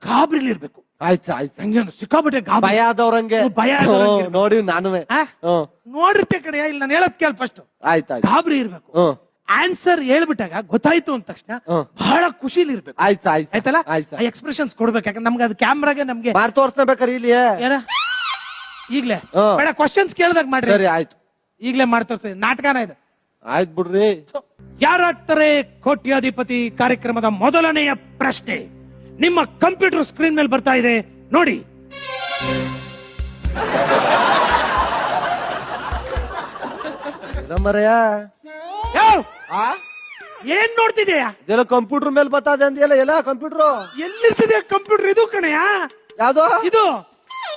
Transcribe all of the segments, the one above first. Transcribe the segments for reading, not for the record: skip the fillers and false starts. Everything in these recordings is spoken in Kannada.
ಗಾಬರಿಲಿರ್ಬೇಕು. ಆಯ್ತು ಆಯ್ತು. ಹಂಗೆ ಒಂದು ಸಿಕ್ಕಾಬಿಟ್ಟೆ ಗಾಬರಿ, ಭಯ ಆದವ್ರಂಗೆ. ಭಯ ಆದವ್ರಂಗೆ ನೋಡಿ ನಾನುವೆ. ನೋಡಿರ್ತೆ ಕಡೆಯ, ಇಲ್ಲಿ ನಾನು ಹೇಳದ್ ಕೇಳ ಫಸ್ಟ್. ಆಯ್ತಾಯ್ತು. ಗಾಬರಿ ಇರ್ಬೇಕು. ಆನ್ಸರ್ ಹೇಳ್ಬಿಟ್ಟಾಗ ಗೊತ್ತಾಯ್ತು ಅಂದ ತಕ್ಷಣ ಬಹಳ ಖುಷಿಲಿ ಇರ್ಬೇಕು. ಆಯ್ತು ಆಯ್ತು ಆಯ್ತಲ್ಲ, ಆಯ್ತು. ಎಕ್ಸ್ಪ್ರೆಷನ್ಸ್ ಕೊಡ್ಬೇಕು. ಯಾಕಂದ್ರೆ ನಮ್ಗೆ ಅದು ಕ್ಯಾಮ್ರಾಗೆ ನಮ್ಗೆ ಮಾರ್ ತೋರ್ಸ್ಬೇಕಾರೆ ಇಲ್ಲಿ ಏನ ಈಗ್ಲೇ ಬೇಡ, ಕ್ವಶನ್ಸ್ ಕೇಳ್ದಾಗ ಮಾಡ್ರಿ. ಸರಿ ಆಯ್ತು. ಈಗ್ಲೇ ಮಾಡಿ ತೋರಿಸ್ತೀನಿ, ನಾಟಕನ ಇದು. ಆಯ್ತು ಬಿಡ್ರಿ. ಯಾರಾಗ್ತಾರೆ ಕೋಟ್ಯಾಧಿಪತಿ ಕಾರ್ಯಕ್ರಮದ ಮೊದಲನೆಯ ಪ್ರಶ್ನೆ ನಿಮ್ಮ ಕಂಪ್ಯೂಟರ್ ಸ್ಕ್ರೀನ್ ಮೇಲೆ ಬರ್ತಾ ಇದೆ, ನೋಡಿ. ಮರೆಯ ಏನ್ ನೋಡ್ತಿದ್ಯಾ? ಇದೆಲ್ಲ ಕಂಪ್ಯೂಟರ್ ಮೇಲೆ ಬರ್ತದೆ ಅಂದಿಯಲ್ಲ, ಎಲ್ಲ ಕಂಪ್ಯೂಟರ್ ಎಲ್ಲಿರ್ತಿದೆ? ಕಂಪ್ಯೂಟರ್ ಇದು ಕಣಯ್ಯ. ಯಾವ್ದು ಇದು?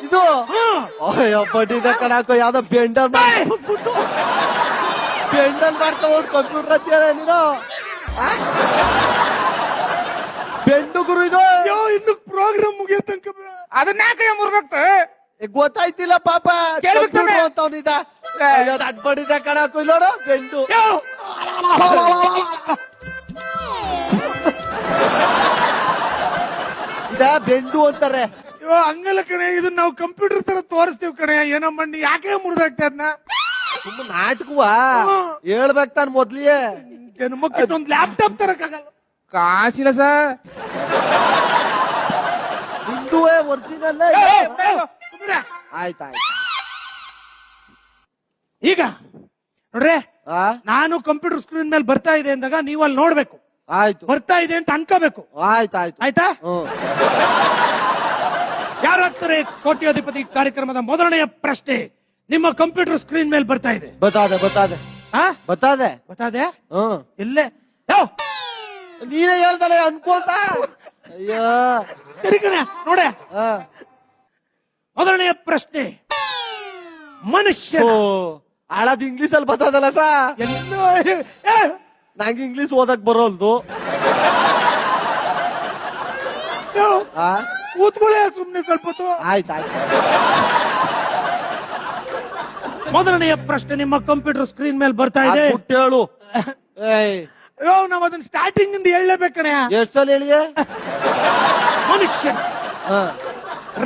ಇದು ಬಡ್ಡಿದ ಕಣಾಕೋ, ಯಾವ್ದೋ ಬೆಂಡಲ್ ಬೆಂಡಲ್ ಮಾಡ್ತಾ ಹೋದ್ ಕಂಪ್ಯೂಟರ್ ಅಂತ ಹೇಳ ನೀನು. ಬೆಂಡು ಗುರು ಇದು. ಇನ್ನು ಪ್ರೋಗ್ರಾಮ್ ಮುಗಿಯೋ ತನಕ ಅದನ್ನ ಯಾಕೆ ಮುರಿದಾಗ್ತ ಗೊತ್ತಾಯ್ತಿಲ್ಲ ಪಾಪ. ಅಂತವನಿದ ಬಡ್ಡಿದ ಕಣಾಕೋ, ಇಲ್ಲೋಡು ಬೆಂಡು. ಇದ ಬೆಂಡು ಅಂತಾರೆ. ಹಂಗಲ್ಲ ಕಣೆ, ಇದು ನಾವು ಕಂಪ್ಯೂಟರ್ ತರ ತೋರಿಸ್ತೀವಿ ಕಣೆ. ಏನೋ ಮಣ್ಣಿ ಯಾಕೆ ಮುರಿದಾಗ್ತ ಅದನ್ನ? ತುಂಬ ನಾಟಕವಾ ಹೇಳ್ಬೇಕು ತಾನು ಮೊದ್ಲಿಯೇ. ಜನ್ಮಕ್ಕೆ ಒಂದು ಲ್ಯಾಪ್ಟಾಪ್ ತರಕ್ಕಾಗಲ್ಲ. ಕಾಸಿಲ್ಲ ಸರ್, ಹಿಂದುವೇ ಒರಿಜಿನಲ್. ಆಯ್ತಾಯ್ತು. ಈಗ ನೋಡ್ರೆ, ನಾನು ಕಂಪ್ಯೂಟರ್ ಸ್ಕ್ರೀನ್ ಮೇಲೆ ಬರ್ತಾ ಇದೆ ಅಂದಾಗ ನೀವು ಅಲ್ಲಿ ನೋಡ್ಬೇಕು. ಆಯ್ತು, ಬರ್ತಾ ಇದೆ ಅಂತ ಅನ್ಕೋಬೇಕು. ಆಯ್ತಾಯ್ತು. ಆಯ್ತಾ? ಯಾರಾಗ್ತಾರೆ ಕೋಟ್ಯಾಧಿಪತಿ ಕಾರ್ಯಕ್ರಮದ ಮೊದಲನೆಯ ಪ್ರಶ್ನೆ ನಿಮ್ಮ ಕಂಪ್ಯೂಟರ್ ಸ್ಕ್ರೀನ್ ಮೇಲೆ ಬರ್ತಾ ಇದೆ. ಬತಾದೆ ಬತಾದೆ ಬತಾದೆ ಬತಾದೆ. ಎಲ್ಲೇ ನೀನೇ ಹೇಳ್ದಲ್ಲ ಅನ್ಕೋತ. ಅಯ್ಯೋ ಸರಿ ಕಣ, ನೋಡೆ. ಮೊದಲನೆಯ ಪ್ರಶ್ನೆ, ಮನುಷ್ಯ ಹಾಳಾದ್ ಇಂಗ್ಲಿಷ್ ಅಲ್ಲಿ ಬರ್ತದಲ್ಲ ಸಾ. ಎಲ್ಲೋ ನಂಗೆ ಇಂಗ್ಲಿಷ್ ಓದಕ್ ಬರೋಲ್ದು. ಕೂತ್ಕೊಳ್ಳೆ ಸುಮ್ನೆ ಸ್ವಲ್ಪ ಹೊತ್ತು. ಆಯ್ತಾಯ್ತು. ಮೊದಲನೆಯ ಪ್ರಶ್ನೆ ನಿಮ್ಮ ಕಂಪ್ಯೂಟರ್ ಸ್ಕ್ರೀನ್ ಮೇಲೆ ಬರ್ತಾ ಇದೆ. ಹೇಳು. ನಾವ್ ಅದನ್ನ ಸ್ಟಾರ್ಟಿಂಗ್ ಇಂದ ಹೇಳಲೇಬೇಕಣೆ. ಎಷ್ಟ್ ಸಲ ಹೇಳಿಯೇ? ಮನುಷ್ಯ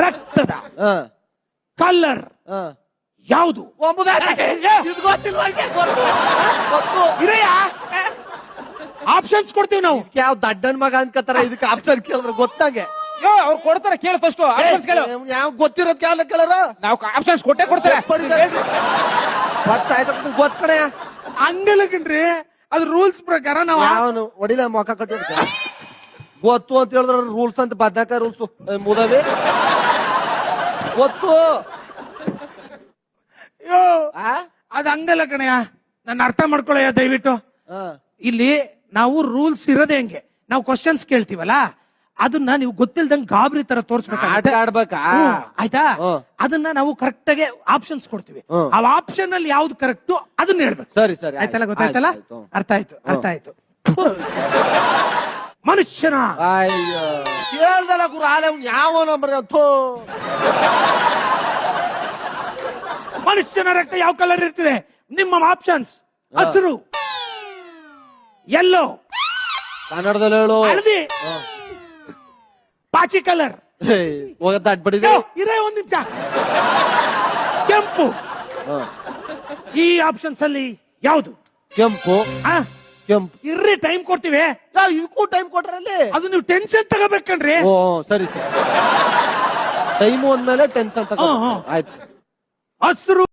ರಕ್ತದ ಕಲರ್ ಯಾವುದು? ಆಪ್ಷನ್ಸ್ ಕೊಡ್ತೀವಿ ನಾವು. ಯಾವ ದಡ್ಡನ್ ಮಗ ಅನ್ಕತಾರ, ಇದಕ್ಕೆ ಆಪ್ಷನ್ ಕೇಳಿದ್ರೆ ಗೊತ್ತಾಗೆ. ಅವ್ರು ಕೊಡ್ತಾರೆ, ಕೇಳು ಫಸ್ಟ್. ಆಪ್ಷನ್ಸ್ ಕೇಳು. ಯಾವ ಗೊತ್ತಿರೋದ್ ಕೇಳ ಕೇಳಾರ. ನಾವು ಆಪ್ಷನ್ಸ್ ಕೊಟ್ಟೆ ಕೊಡ್ತಾರೆ. ಗೊತ್ತಕಣೆ. ಹಂಗಲ್ಲ ಕಣ್ರಿ, ಅದು ರೂಲ್ಸ್ ಪ್ರಕಾರ ನಾವು ಅವನು ಹೊಡಿಲ ಮೊಕ್ಕ ಕಟ್ಟಿ ಗೊತ್ತು ಅಂತ ಹೇಳಿದ್ರ ರೂಲ್ಸ್ ಅಂತ ಬದ್ನಾಕ ರೂಲ್ಸ್ ಮುದವಿ ಗೊತ್ತು. ಅದ್ ಹಂಗಲ್ಲ ಕಣಯ್ಯ, ನನ್ನ ಅರ್ಥ ಮಾಡ್ಕೊಳ್ಳಯ್ಯ ದಯವಿಟ್ಟು. ಇಲ್ಲಿ ನಾವು ರೂಲ್ಸ್ ಇರೋದೇ ಹೆಂಗೆ, ನಾವು ಕ್ವಶನ್ಸ್ ಕೇಳ್ತೀವಲ್ಲ, ಅದನ್ನ ನೀವು ಗೊತ್ತಿಲ್ದಂಗ್ ಗಾಬರಿ ತರ ತೋರ್ಸ್ಬೇಕು. ಆಡ್ಬೇಕಾ? ಆಯ್ತಾ? ಅದನ್ನ ನಾವು ಕರೆಕ್ಟ್ ಆಗಿ ಆಪ್ಷನ್ಸ್ ಕೊಡ್ತೀವಿ. ಆ ಆಪ್ಷನ್ ಅಲ್ಲಿ ಯಾವ್ದು ಕರೆಕ್ಟ್ ಅದನ್ನ ಹೇಳ್ಬೇಕು. ಸರಿ ಸರಿ, ಆಯ್ತಲ್ಲ? ಗೊತ್ತಾಯ್ತಲ್ಲ? ಅರ್ಥ ಆಯ್ತು, ಅರ್ಥ ಆಯ್ತು. ಮನುಷ್ಯನ ಕೇಳ್ದಲ್ಲ ಗುರು, ಆಲೆ ಯಾವ ನಂಬರ್? ಮನುಷ್ಯನ ರಕ್ತ ಯಾವ ಕಲರ್ ಇರ್ತದೆ? ನಿಮ್ಮ ಆಪ್ಷನ್ಸ್: ಹಸಿರು, ಯೆಲ್ಲೋ, ಕನ್ನಡದಲ್ಲಿ ಹೇಳು, ಹಳದಿ, ಪಾಚಿ ಕಲರ್. ದಡ್ಬಡಿದೆ ಇರೇ ಒಂದ್ ನಿಮಿಷ, ಕೆಂಪು. ಈ ಆಪ್ಷನ್ಸ್ ಅಲ್ಲಿ ಯಾವುದು? ಕೆಂಪು. ಕೆಂಪು ಇರ್ರಿ, ಟೈಮ್ ಕೊಡ್ತೀವಿ. ಇದಕ್ಕೂ ಟೈಮ್ ಕೊಟ್ರಲ್ಲಿ ಅದು ನೀವು ಟೆನ್ಷನ್ ತಗೋಬೇಕನ್ರಿ. ಓ ಸರಿ ಸರಿ, ಟೈಮು ಅಂದ್ಮೇಲೆ ಟೆನ್ಷನ್ ತಗೋ. ಆಯ್ತು. ಹಸಿರು